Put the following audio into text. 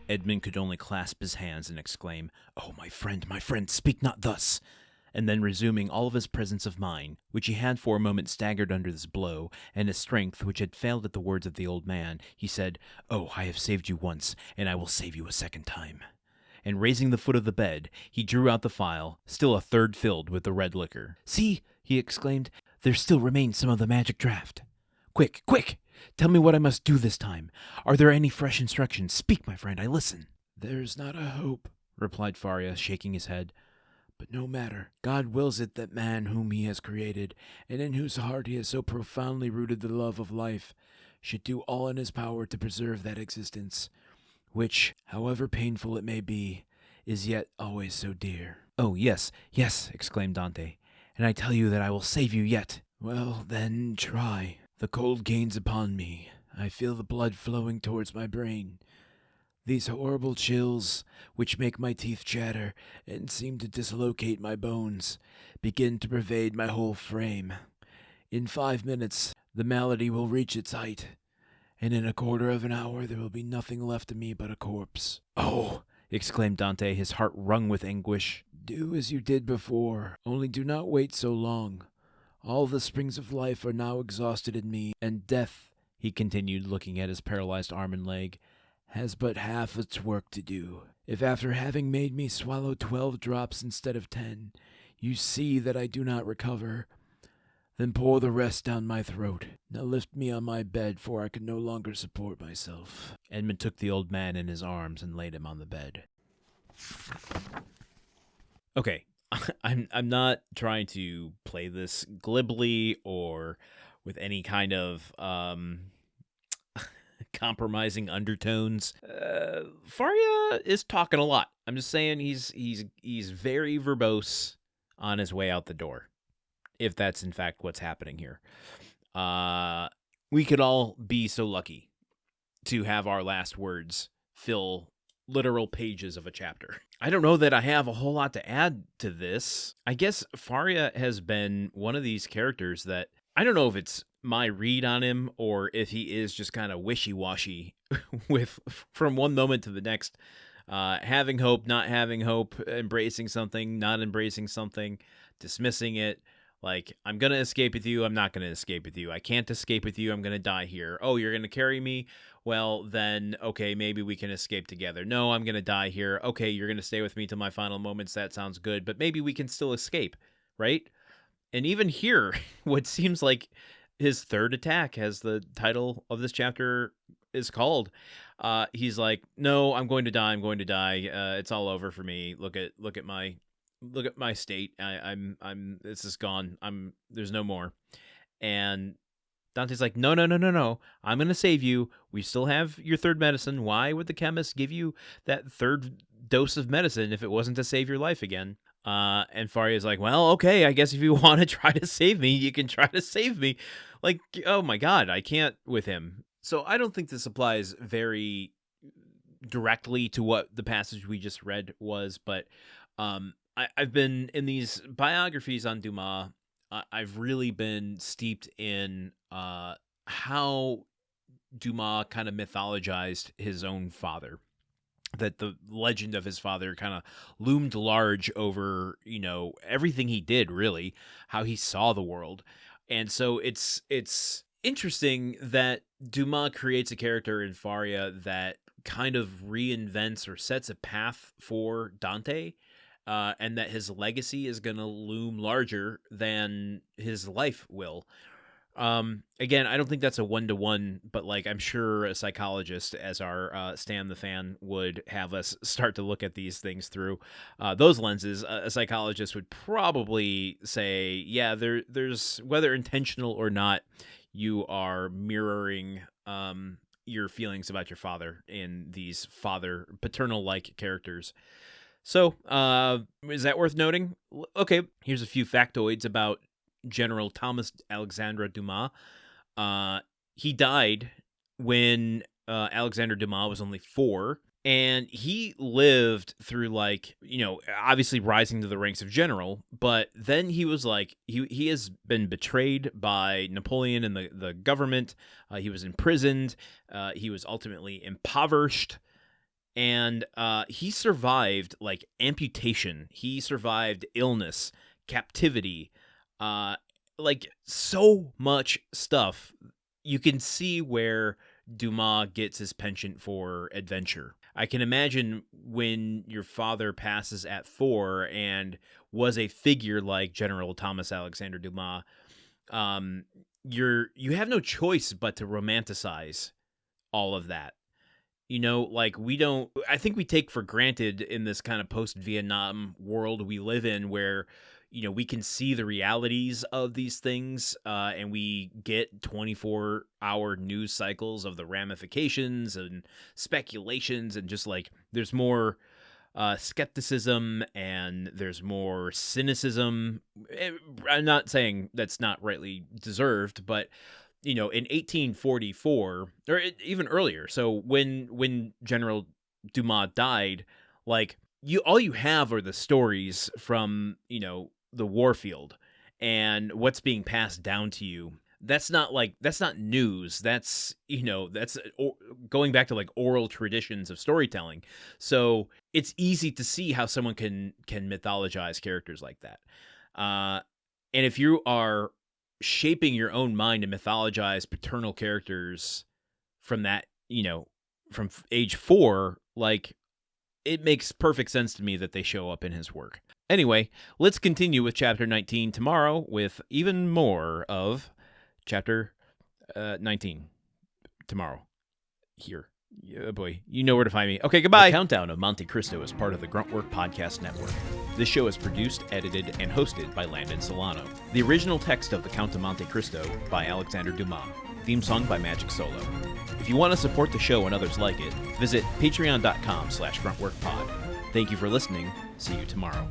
Edmond could only clasp his hands and exclaim, "Oh, my friend, speak not thus!" And then resuming all of his presence of mind, which he had for a moment staggered under this blow, and his strength, which had failed at the words of the old man, he said, "Oh, I have saved you once, and I will save you a second time." And raising the foot of the bed, he drew out the phial, still a third filled with the red liquor. "See," he exclaimed, "there still remains some of the magic draught. Quick, quick! Tell me what I must do this time. Are there any fresh instructions? Speak, my friend, I listen." "There's not a hope," replied Faria, shaking his head. "But no matter. God wills it that man whom he has created, and in whose heart he has so profoundly rooted the love of life, should do all in his power to preserve that existence, which, however painful it may be, is yet always so dear." "Oh, yes, yes," exclaimed Dante, "and I tell you that I will save you yet." "Well, then, try. The cold gains upon me. I feel the blood flowing towards my brain. These horrible chills, which make my teeth chatter and seem to dislocate my bones, begin to pervade my whole frame. In 5 minutes, the malady will reach its height, and in a quarter of an hour there will be nothing left of me but a corpse." "Oh!" exclaimed Dante, his heart wrung with anguish. "Do as you did before, only do not wait so long. All the springs of life are now exhausted in me, and death," he continued, looking at his paralyzed arm and leg, "has but half its work to do. If after having made me swallow 12 drops instead of 10, you see that I do not recover, then pour the rest down my throat. Now lift me on my bed, for I can no longer support myself." Edmond took the old man in his arms and laid him on the bed. Okay, I'm not trying to play this glibly or with any kind of compromising undertones. Faria is talking a lot. I'm just saying he's very verbose on his way out the door, if that's in fact what's happening here. We could all be so lucky to have our last words fill literal pages of a chapter. I don't know that I have a whole lot to add to this. I guess Faria has been one of these characters that I don't know if it's my read on him or if he is just kind of wishy-washy with from one moment to the next, having hope, not having hope, embracing something, not embracing something, dismissing it. Like, I'm going to escape with you. I'm not going to escape with you. I can't escape with you. I'm going to die here. Oh, you're going to carry me? Well, then, okay, maybe we can escape together. No, I'm going to die here. Okay, you're going to stay with me till my final moments. That sounds good. But maybe we can still escape, right? And even here, what seems like his third attack, as the title of this chapter is called, he's like, no, I'm going to die. I'm going to die. It's all over for me. Look at my state. I'm this is gone. There's no more. And Dante's like, no. I'm going to save you. We still have your third medicine. Why would the chemist give you that third dose of medicine if it wasn't to save your life again? And Faria's like, well, okay, I guess if you want to try to save me, you can try to save me. Like, oh my God, I can't with him. So I don't think this applies very directly to what the passage we just read was, but I've been in these biographies on Dumas. I've really been steeped in how Dumas kind of mythologized his own father. That the legend of his father kind of loomed large over, everything he did, really, how he saw the world. And so it's interesting that Dumas creates a character in Faria that kind of reinvents or sets a path for Dante, and that his legacy is going to loom larger than his life will. Again, I don't think that's a one-to-one, but I'm sure a psychologist, as our Stan the Fan, would have us start to look at these things through those lenses. A psychologist would probably say, yeah, there's, whether intentional or not, you are mirroring your feelings about your father in these paternal-like characters. So, is that worth noting? Okay, here's a few factoids about General Thomas Alexandre Dumas. He died when Alexandre Dumas was only 4, and he lived through obviously rising to the ranks of general, but then he was he has been betrayed by Napoleon and the government. He was imprisoned. He was ultimately impoverished. And he survived like amputation. He survived illness, captivity, like so much stuff. You can see where Dumas gets his penchant for adventure. I can imagine when your father passes at 4 and was a figure like General Thomas Alexandre Dumas, you have no choice but to romanticize all of that. You know, like I think we take for granted in this kind of post-Vietnam world we live in where, you know, we can see the realities of these things and we get 24-hour news cycles of the ramifications and speculations, and just like there's more skepticism and there's more cynicism. I'm not saying that's not rightly deserved, but you know, in 1844 or even earlier, so when General Dumas died, like all you have are the stories from, you know, the warfield and what's being passed down to you. That's not news. That's, you know, that's going back to like oral traditions of storytelling. So it's easy to see how someone can mythologize characters like that. And if you are shaping your own mind to mythologize paternal characters from that, you know, from age 4, like it makes perfect sense to me that they show up in his work. Anyway, let's continue with chapter 19 tomorrow with even more of chapter 19 tomorrow here. Yeah, boy, you know where to find me. Okay, goodbye. The Countdown of Monte Cristo is part of the Gruntwork Podcast Network. This show is produced, edited, and hosted by Landon Solano. The original text of The Count of Monte Cristo by Alexandre Dumas. Theme song by Magic Solo. If you want to support the show and others like it, visit patreon.com/gruntworkpod. Thank you for listening. See you tomorrow.